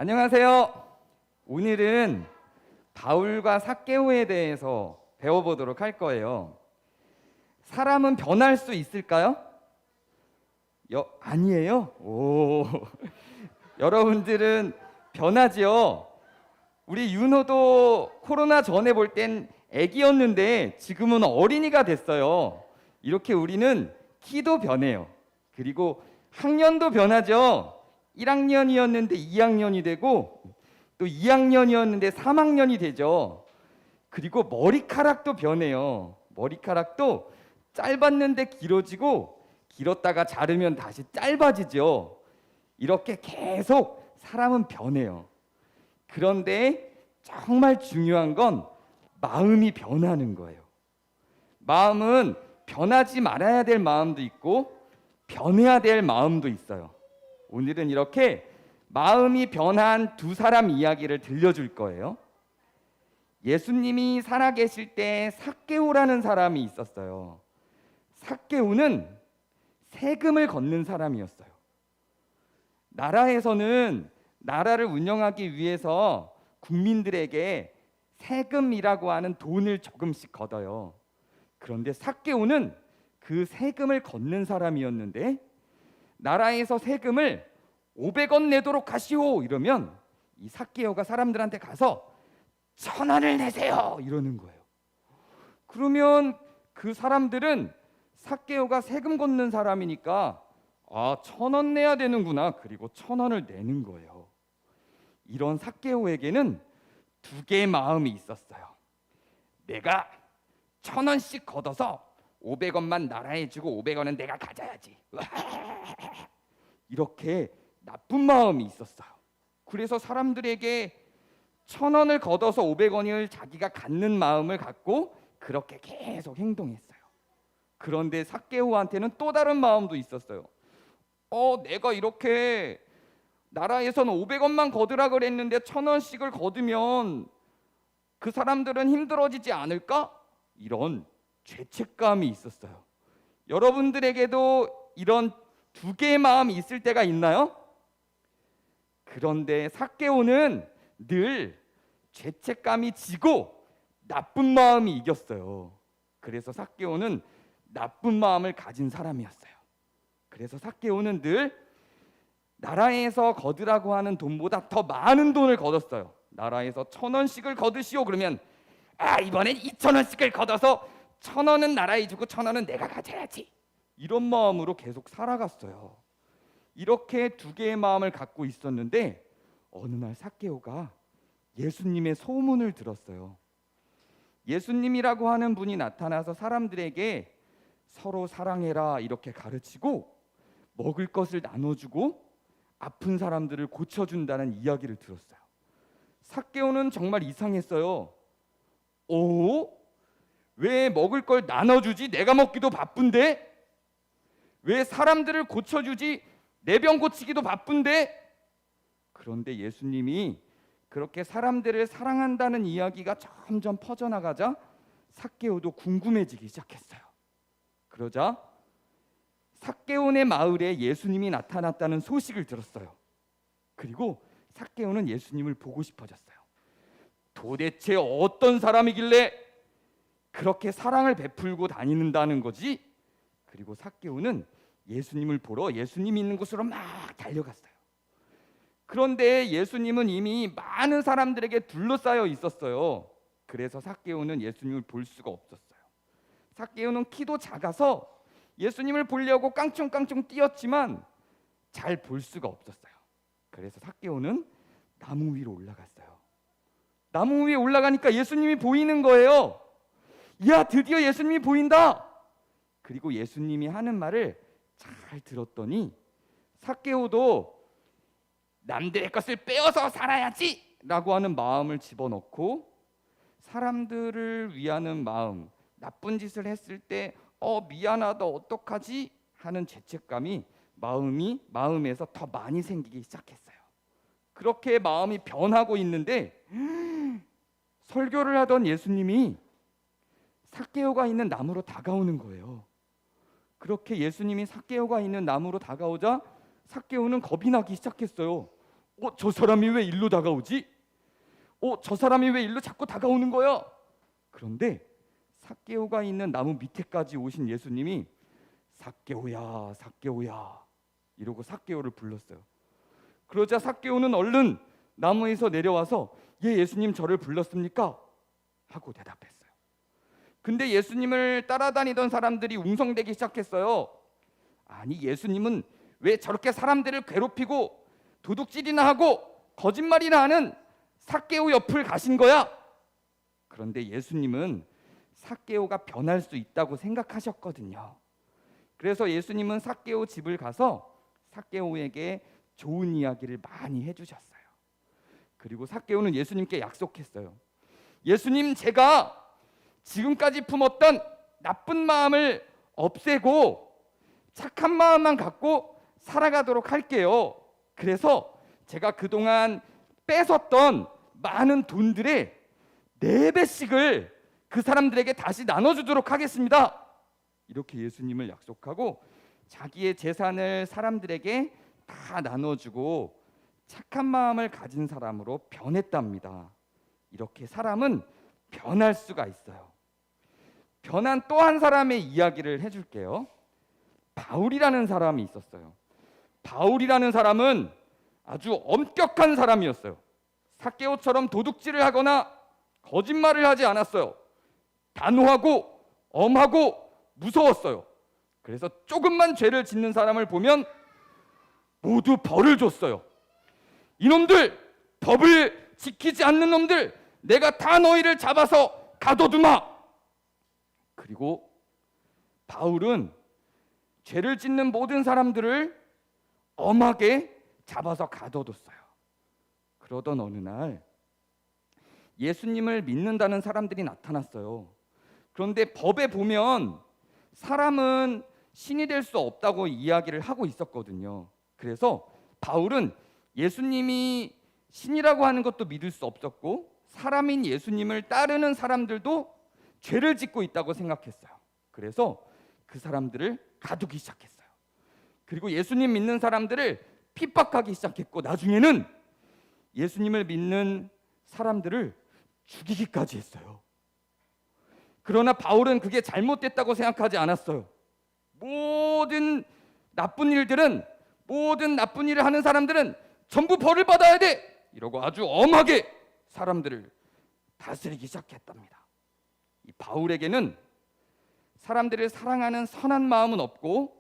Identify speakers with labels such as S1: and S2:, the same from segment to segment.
S1: 안녕하세요. 오늘은 바울과 삭개오에 대해서 배워보도록 할 거예요. 사람은 변할 수 있을까요? 아니에요? 여러분들은 변하지요. 우리 윤호도 코로나 전에 볼 땐 애기였는데 지금은 어린이가 됐어요. 이렇게 우리는 키도 변해요. 그리고 학년도 변하죠. 1학년이었는데 2학년이 되고 또 2학년이었는데 3학년이 되죠. 그리고 머리카락도 변해요. 머리카락도 짧았는데 길어지고 길었다가 자르면 다시 짧아지죠. 이렇게 계속 사람은 변해요. 그런데 정말 중요한 건 마음이 변하는 거예요. 마음은 변하지 말아야 될 마음도 있고 변해야 될 마음도 있어요. 오늘은 이렇게 마음이 변한 두 사람 이야기를 들려줄 거예요. 예수님이 살아계실 때 삭개오라는 사람이 있었어요. 삭개오는 세금을 걷는 사람이었어요. 나라에서는 나라를 운영하기 위해서 국민들에게 세금이라고 하는 돈을 조금씩 걷어요. 그런데 삭개오는 그 세금을 걷는 사람이었는데 나라에서 세금을 500원 내도록 하시오 이러면 이 삭개오가 사람들한테 가서 1,000원을 내세요 이러는 거예요. 그러면 그 사람들은 삭개오가 세금 걷는 사람이니까 1,000원 내야 되는구나. 그리고 1,000원을 내는 거예요. 이런 삭개오에게는 두 개의 마음이 있었어요. 내가 1,000원씩 걷어서 500원만 나라에 주고 500원은 내가 가져야지. 이렇게 나쁜 마음이 있었어요. 그래서 사람들에게 1,000원을 걷어서 500원을 자기가 갖는 마음을 갖고 그렇게 계속 행동했어요. 그런데 삭개오한테는 또 다른 마음도 있었어요. 내가 이렇게 나라에서는 500원만 거두라 그랬는데 1,000원씩을 거두면 그 사람들은 힘들어지지 않을까? 이런 죄책감이 있었어요. 여러분들에게도 이런 두 개의 마음이 있을 때가 있나요? 그런데 삭개오는 늘 죄책감이 지고 나쁜 마음이 이겼어요. 그래서 삭개오는 나쁜 마음을 가진 사람이었어요. 그래서 삭개오는 늘 나라에서 거두라고 하는 돈보다 더 많은 돈을 거뒀어요. 나라에서 1,000원씩을 거두시오 그러면 이번엔 2,000원씩을 걷어서 1,000원은 나라에 주고 1,000원은 내가 가져야지. 이런 마음으로 계속 살아갔어요. 이렇게 두 개의 마음을 갖고 있었는데 어느 날 삭개오가 예수님의 소문을 들었어요. 예수님이라고 하는 분이 나타나서 사람들에게 서로 사랑해라 이렇게 가르치고 먹을 것을 나눠주고 아픈 사람들을 고쳐준다는 이야기를 들었어요. 삭개오는 정말 이상했어요. 왜 먹을 걸 나눠주지? 내가 먹기도 바쁜데? 왜 사람들을 고쳐주지? 내 병 고치기도 바쁜데? 그런데 예수님이 그렇게 사람들을 사랑한다는 이야기가 점점 퍼져나가자 삭개오도 궁금해지기 시작했어요. 그러자 삭개오네 마을에 예수님이 나타났다는 소식을 들었어요. 그리고 삭개오는 예수님을 보고 싶어졌어요. 도대체 어떤 사람이길래 그렇게 사랑을 베풀고 다니는다는 거지? 그리고 삭개오는 예수님을 보러 예수님 있는 곳으로 막 달려갔어요. 그런데 예수님은 이미 많은 사람들에게 둘러싸여 있었어요. 그래서 삭개오는 예수님을 볼 수가 없었어요. 삭개오는 키도 작아서 예수님을 보려고 깡충깡충 뛰었지만 잘 볼 수가 없었어요. 그래서 삭개오는 나무 위로 올라갔어요. 나무 위에 올라가니까 예수님이 보이는 거예요. 야, 드디어 예수님이 보인다. 그리고 예수님이 하는 말을 잘 들었더니 삭개오도 남들의 것을 빼앗아 살아야지 라고 하는 마음을 집어넣고 사람들을 위하는 마음, 나쁜 짓을 했을 때 미안하다 어떡하지 하는 죄책감이 마음에서 더 많이 생기기 시작했어요. 그렇게 마음이 변하고 있는데 설교를 하던 예수님이 삭개오가 있는 나무로 다가오는 거예요. 그렇게 예수님이 삭개오가 있는 나무로 다가오자 삭개오는 겁이 나기 시작했어요. 저 사람이 왜 일로 다가오지? 저 사람이 왜 일로 자꾸 다가오는 거야? 그런데 삭개오가 있는 나무 밑에까지 오신 예수님이 삭개오야, 삭개오야 이러고 삭개오를 불렀어요. 그러자 삭개오는 얼른 나무에서 내려와서 예수님 저를 불렀습니까? 하고 대답했어요. 근데 예수님을 따라다니던 사람들이 웅성대기 시작했어요. 아니, 예수님은 왜 저렇게 사람들을 괴롭히고 도둑질이나 하고 거짓말이나 하는 삭개오 옆을 가신 거야? 그런데 예수님은 삭개오가 변할 수 있다고 생각하셨거든요. 그래서 예수님은 삭개오 집을 가서 삭개오에게 좋은 이야기를 많이 해주셨어요. 그리고 삭개오는 예수님께 약속했어요. 예수님, 제가 지금까지 품었던 나쁜 마음을 없애고 착한 마음만 갖고 살아가도록 할게요. 그래서 제가 그동안 뺏었던 많은 돈들의 4배씩을 그 사람들에게 다시 나눠주도록 하겠습니다. 이렇게 예수님을 약속하고 자기의 재산을 사람들에게 다 나눠주고 착한 마음을 가진 사람으로 변했답니다. 이렇게 사람은 변할 수가 있어요. 변한 또 한 사람의 이야기를 해줄게요. 바울이라는 사람이 있었어요. 바울이라는 사람은 아주 엄격한 사람이었어요. 삭개오처럼 도둑질을 하거나 거짓말을 하지 않았어요. 단호하고 엄하고 무서웠어요. 그래서 조금만 죄를 짓는 사람을 보면 모두 벌을 줬어요. 이놈들, 법을 지키지 않는 놈들, 내가 다 너희를 잡아서 가둬두마. 그리고 바울은 죄를 짓는 모든 사람들을 엄하게 잡아서 가둬뒀어요. 그러던 어느 날 예수님을 믿는다는 사람들이 나타났어요. 그런데 법에 보면 사람은 신이 될 수 없다고 이야기를 하고 있었거든요. 그래서 바울은 예수님이 신이라고 하는 것도 믿을 수 없었고 사람인 예수님을 따르는 사람들도 죄를 짓고 있다고 생각했어요. 그래서 그 사람들을 가두기 시작했어요. 그리고 예수님 믿는 사람들을 핍박하기 시작했고 나중에는 예수님을 믿는 사람들을 죽이기까지 했어요. 그러나 바울은 그게 잘못됐다고 생각하지 않았어요. 모든 나쁜 일을 하는 사람들은 전부 벌을 받아야 돼! 이러고 아주 엄하게 사람들을 다스리기 시작했답니다. 이 바울에게는 사람들을 사랑하는 선한 마음은 없고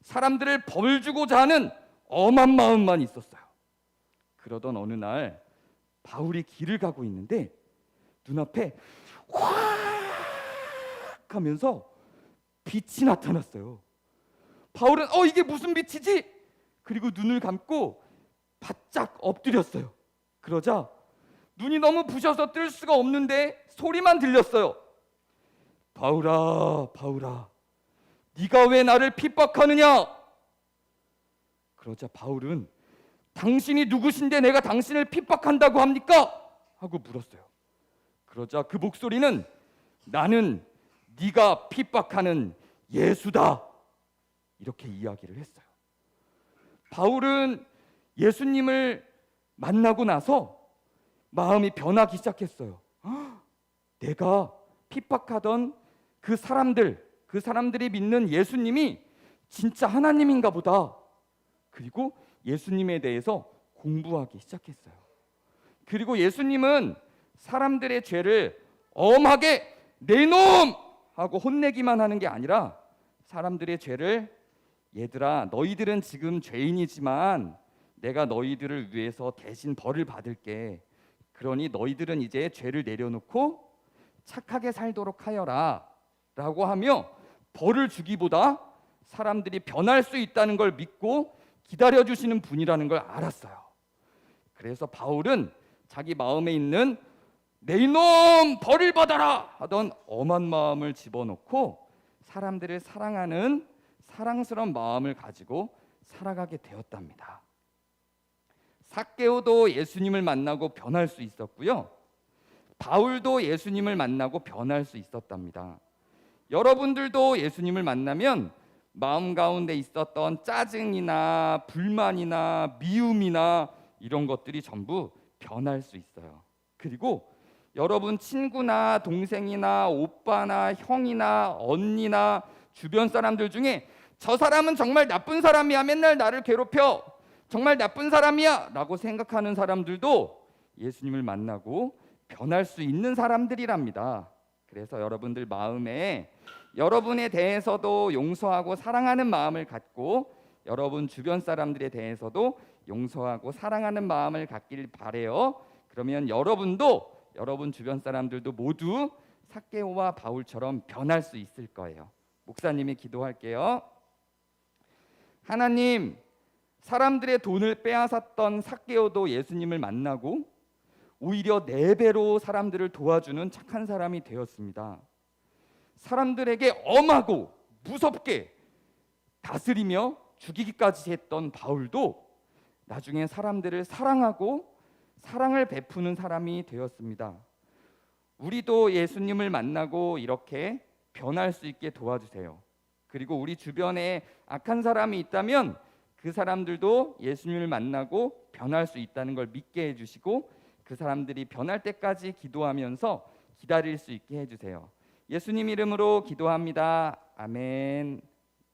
S1: 사람들을 벌 주고자 하는 엄한 마음만 있었어요. 그러던 어느 날 바울이 길을 가고 있는데 눈앞에 확 하면서 빛이 나타났어요. 바울은 이게 무슨 빛이지? 그리고 눈을 감고 바짝 엎드렸어요. 그러자 눈이 너무 부셔서 뜰 수가 없는데 소리만 들렸어요. 바울아, 바울아, 네가 왜 나를 핍박하느냐? 그러자 바울은 당신이 누구신데 내가 당신을 핍박한다고 합니까? 하고 물었어요. 그러자 그 목소리는 나는 네가 핍박하는 예수다. 이렇게 이야기를 했어요. 바울은 예수님을 만나고 나서 마음이 변하기 시작했어요. 내가 핍박하던 그 사람들이 믿는 예수님이 진짜 하나님인가 보다. 그리고 예수님에 대해서 공부하기 시작했어요. 그리고 예수님은 사람들의 죄를 엄하게 내놈! 하고 혼내기만 하는 게 아니라 사람들의 죄를 얘들아, 너희들은 지금 죄인이지만 내가 너희들을 위해서 대신 벌을 받을게. 그러니 너희들은 이제 죄를 내려놓고 착하게 살도록 하여라 라고 하며 벌을 주기보다 사람들이 변할 수 있다는 걸 믿고 기다려주시는 분이라는 걸 알았어요. 그래서 바울은 자기 마음에 있는 내 이놈 벌을 받아라 하던 엄한 마음을 집어넣고 사람들을 사랑하는 사랑스러운 마음을 가지고 살아가게 되었답니다. 삭개오도 예수님을 만나고 변할 수 있었고요. 바울도 예수님을 만나고 변할 수 있었답니다. 여러분들도 예수님을 만나면 마음 가운데 있었던 짜증이나 불만이나 미움이나 이런 것들이 전부 변할 수 있어요. 그리고 여러분 친구나 동생이나 오빠나 형이나 언니나 주변 사람들 중에 저 사람은 정말 나쁜 사람이야, 맨날 나를 괴롭혀, 정말 나쁜 사람이야 라고 생각하는 사람들도 예수님을 만나고 변할 수 있는 사람들이랍니다. 그래서 여러분들 마음에 여러분에 대해서도 용서하고 사랑하는 마음을 갖고 여러분 주변 사람들에 대해서도 용서하고 사랑하는 마음을 갖길 바래요. 그러면 여러분도 여러분 주변 사람들도 모두 삭개오와 바울처럼 변할 수 있을 거예요. 목사님이 기도할게요. 하나님, 사람들의 돈을 빼앗았던 삭개오도 예수님을 만나고 오히려 4배로 사람들을 도와주는 착한 사람이 되었습니다. 사람들에게 엄하고 무섭게 다스리며 죽이기까지 했던 바울도 나중에 사람들을 사랑하고 사랑을 베푸는 사람이 되었습니다. 우리도 예수님을 만나고 이렇게 변할 수 있게 도와주세요. 그리고 우리 주변에 악한 사람이 있다면 그 사람들도 예수님을 만나고 변할 수 있다는 걸 믿게 해주시고 그 사람들이 변할 때까지 기도하면서 기다릴 수 있게 해주세요. 예수님 이름으로 기도합니다. 아멘.